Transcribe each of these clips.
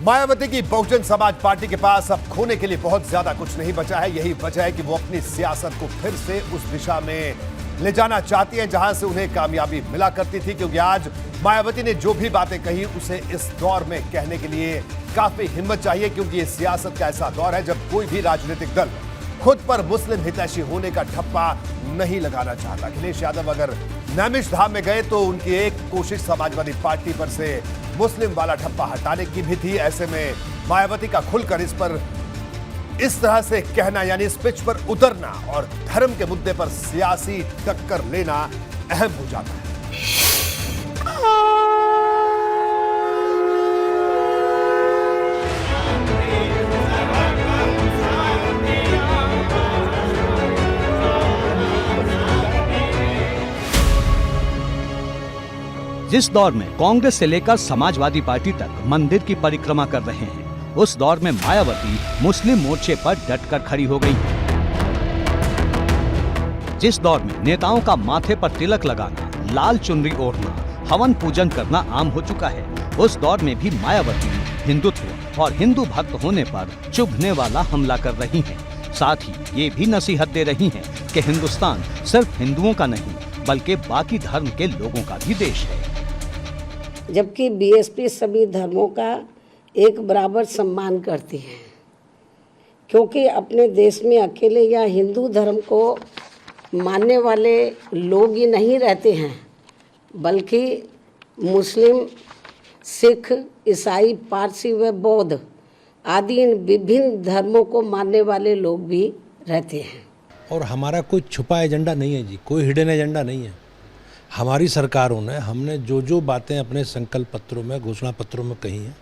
मायावती की बहुजन समाज पार्टी के पास अब खोने के लिए बहुत ज्यादा कुछ नहीं बचा है। यही वजह है कि वो अपनी सियासत को फिर से उस दिशा में ले जाना चाहती है जहां से उन्हें कामयाबी मिला करती थी। क्योंकि आज मायावती ने जो भी बातें कही उसे इस दौर में कहने के लिए काफी हिम्मत चाहिए, क्योंकि ये सियासत का ऐसा दौर है जब कोई भी राजनीतिक दल खुद पर मुस्लिम हितैषी होने का ठप्पा नहीं लगाना चाहता। अखिलेश यादव अगर नैमिष धाम में गए तो उनकी एक कोशिश समाजवादी पार्टी पर से मुस्लिम वाला ठप्पा हटाने की भी थी। ऐसे में मायावती का खुलकर इस पर इस तरह से कहना, यानी इस पिच पर उतरना और धर्म के मुद्दे पर सियासी टक्कर लेना अहम हो जाता है। जिस दौर में कांग्रेस से लेकर समाजवादी पार्टी तक मंदिर की परिक्रमा कर रहे हैं, उस दौर में मायावती मुस्लिम मोर्चे पर डटकर खड़ी हो गई। जिस दौर में नेताओं का माथे पर तिलक लगाना, लाल चुनरी ओढ़ना, हवन पूजन करना आम हो चुका है, उस दौर में भी मायावती हिंदुत्व और हिंदू भक्त होने पर चुभने वाला हमला कर रही हैं। साथ ही ये भी नसीहत दे रही हैं कि हिंदुस्तान सिर्फ हिंदुओं का नहीं बल्कि बाकी धर्म के लोगों का भी देश है। जबकि बीएसपी सभी धर्मों का एक बराबर सम्मान करती है, क्योंकि अपने देश में अकेले या हिंदू धर्म को मानने वाले लोग ही नहीं रहते हैं, बल्कि मुस्लिम, सिख, ईसाई, पारसी व बौद्ध आदि इन विभिन्न धर्मों को मानने वाले लोग भी रहते हैं। और हमारा कोई छुपा एजेंडा नहीं है जी, कोई हिडन एजेंडा नहीं है। हमारी सरकारों ने हमने जो जो बातें अपने संकल्प पत्रों में, घोषणा पत्रों में कही हैं,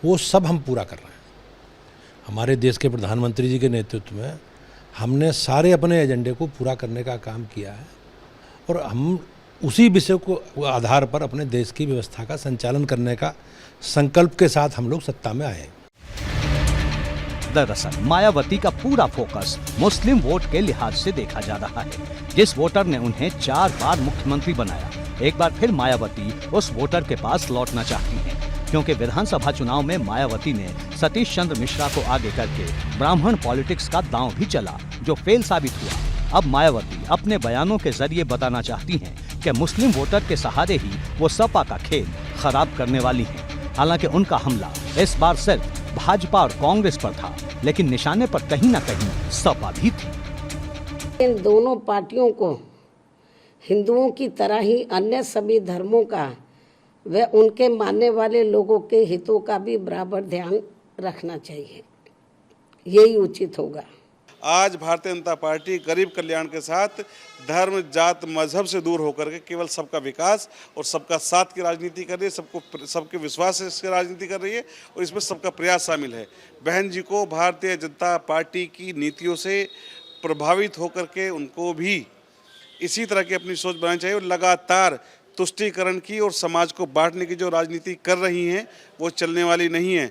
वो सब हम पूरा कर रहे हैं। हमारे देश के प्रधानमंत्री जी के नेतृत्व में हमने सारे अपने एजेंडे को पूरा करने का काम किया है और हम उसी विषय को आधार पर अपने देश की व्यवस्था का संचालन करने का संकल्प के साथ हम लोग सत्ता में आए। दरअसल मायावती का पूरा फोकस मुस्लिम वोट के लिहाज से देखा जा रहा है। जिस वोटर ने उन्हें 4 बार मुख्यमंत्री बनाया, एक बार फिर मायावती उस वोटर के पास लौटना चाहती हैं, क्योंकि विधानसभा चुनाव में मायावती ने सतीश चंद्र मिश्रा को आगे करके ब्राह्मण पॉलिटिक्स का दांव भी चला, जो फेल साबित हुआ। अब मायावती अपने बयानों के जरिए बताना चाहती हैं कि मुस्लिम वोटर के सहारे ही वो सपा का खेल खराब करने वाली हैं। हालांकि उनका हमला इस बार सिर्फ भाजपा और कांग्रेस पर था, लेकिन निशाने पर कहीं न कहीं सपा भी थी। इन दोनों पार्टियों को हिंदुओं की तरह ही अन्य सभी धर्मों का व उनके मानने वाले लोगों के हितों का भी बराबर ध्यान रखना चाहिए। यही उचित होगा। आज भारतीय जनता पार्टी गरीब कल्याण के साथ धर्म, जात, मजहब से दूर होकर के केवल सबका विकास और सबका साथ की राजनीति कर रही है, सबके विश्वास से राजनीति कर रही है और इसमें सबका प्रयास शामिल है। बहन जी को भारतीय जनता पार्टी की नीतियों से प्रभावित होकर के उनको भी इसी तरह की अपनी सोच बनानी चाहिए और लगातार तुष्टीकरण की और समाज को बांटने की जो राजनीति कर रही हैं वो चलने वाली नहीं है।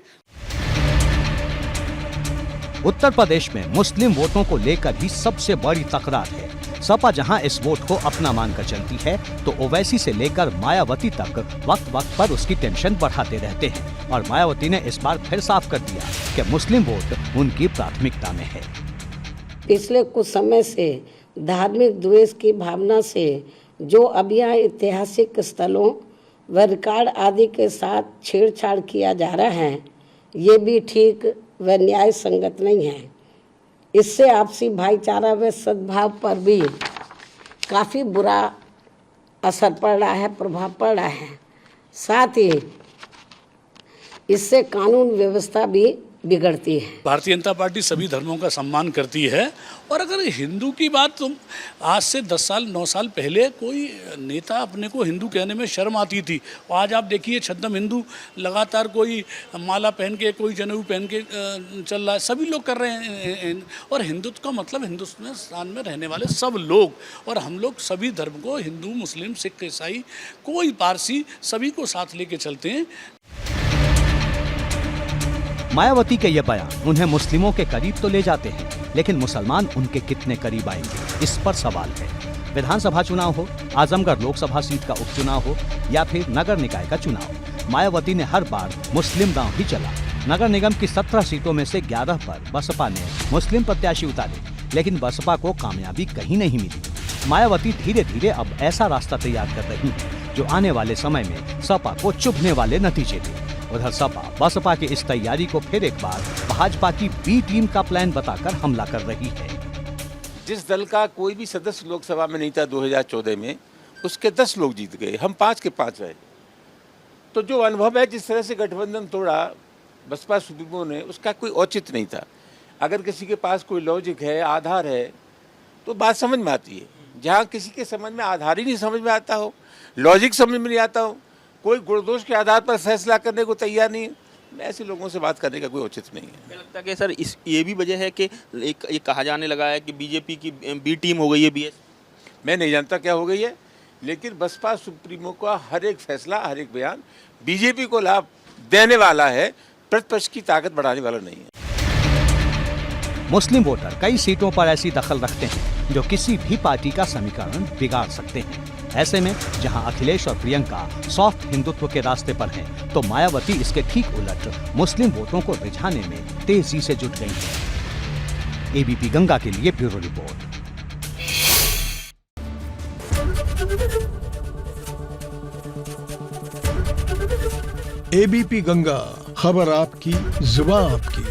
उत्तर प्रदेश में मुस्लिम वोटों को लेकर ही सबसे बड़ी तकरार है। सपा जहां इस वोट को अपना मानकर चलती है, तो ओवैसी से लेकर मायावती तक वक्त वक्त पर उसकी टेंशन बढ़ाते रहते हैं। और मायावती ने इस बार फिर साफ कर दिया कि मुस्लिम वोट उनकी प्राथमिकता में है। पिछले कुछ समय से धार्मिक द्वेष की भावना से जो अब यहाँ ऐतिहासिक स्थलों व रिकॉर्ड आदि के साथ छेड़छाड़ किया जा रहा है, ये भी ठीक व न्याय संगत नहीं है। इससे आपसी भाईचारा व सद्भाव पर भी काफ़ी बुरा असर पड़ रहा है, प्रभाव पड़ रहा है। साथ ही इससे कानून व्यवस्था भी बिगड़ती है। भारतीय जनता पार्टी सभी धर्मों का सम्मान करती है और अगर हिंदू की बात, तुम आज से 10 साल 9 साल पहले कोई नेता अपने को हिंदू कहने में शर्म आती थी, और आज आप देखिए छद्म हिंदू लगातार कोई माला पहन के, कोई जनेऊ पहन के चल रहा है, सभी लोग कर रहे हैं। और हिंदुत्व का मतलब हिंदुस्तान में रहने वाले सब लोग, और हम लोग सभी धर्म को, हिंदू, मुस्लिम, सिख, ईसाई, कोई पारसी, सभी को साथ लेके चलते हैं। मायावती के ये बयान उन्हें मुस्लिमों के करीब तो ले जाते हैं, लेकिन मुसलमान उनके कितने करीब आएंगे, इस पर सवाल है। विधानसभा चुनाव हो, आजमगढ़ लोकसभा सीट का उपचुनाव हो या फिर नगर निकाय का चुनाव, मायावती ने हर बार मुस्लिम दांव ही चला। नगर निगम की 17 सीटों में से 11 पर बसपा ने मुस्लिम प्रत्याशी उतारे, लेकिन बसपा को कामयाबी कहीं नहीं मिली। मायावती धीरे धीरे अब ऐसा रास्ता तैयार कर रही है जो आने वाले समय में सपा को चुभने वाले नतीजे दे। उधर सपा बसपा की इस तैयारी को फिर एक बार भाजपा की बी टीम का प्लान बताकर हमला कर रही है। जिस दल का कोई भी सदस्य लोकसभा में नहीं था 2014 में, उसके 10 लोग जीत गए, हम 5 के 5 रहे। तो जो अनुभव है, जिस तरह से गठबंधन तोड़ा बसपा सुप्रीमो ने, उसका कोई औचित्य नहीं था। अगर किसी के पास कोई लॉजिक है, आधार है, तो बात समझ में आती है। जहाँ किसी के समझ में आधार ही नहीं समझ में आता हो, लॉजिक समझ में नहीं आता हो, कोई गुणदोष के आधार पर फैसला करने को तैयार नहीं, ऐसे लोगों से बात करने का कोई औचित्य नहीं है। मुझे लगता है कि सर ये भी वजह है कि ये कहा जाने लगा है कि बीजेपी की बी टीम हो गई है बीएस। मैं नहीं जानता क्या हो गई है, लेकिन बसपा सुप्रीमो का हर एक फैसला, हर एक बयान बीजेपी को लाभ देने वाला है, प्रतिपक्ष की ताकत बढ़ाने वाला नहीं है। मुस्लिम वोटर कई सीटों पर ऐसी दखल रखते हैं जो किसी भी पार्टी का समीकरण बिगाड़ सकते हैं। ऐसे में जहां अखिलेश और प्रियंका सॉफ्ट हिंदुत्व के रास्ते पर हैं, तो मायावती इसके ठीक उलट मुस्लिम वोटों को रिझाने में तेजी से जुट गई है। एबीपी गंगा के लिए ब्यूरो रिपोर्ट। एबीपी गंगा, खबर आपकी, जुबान आपकी।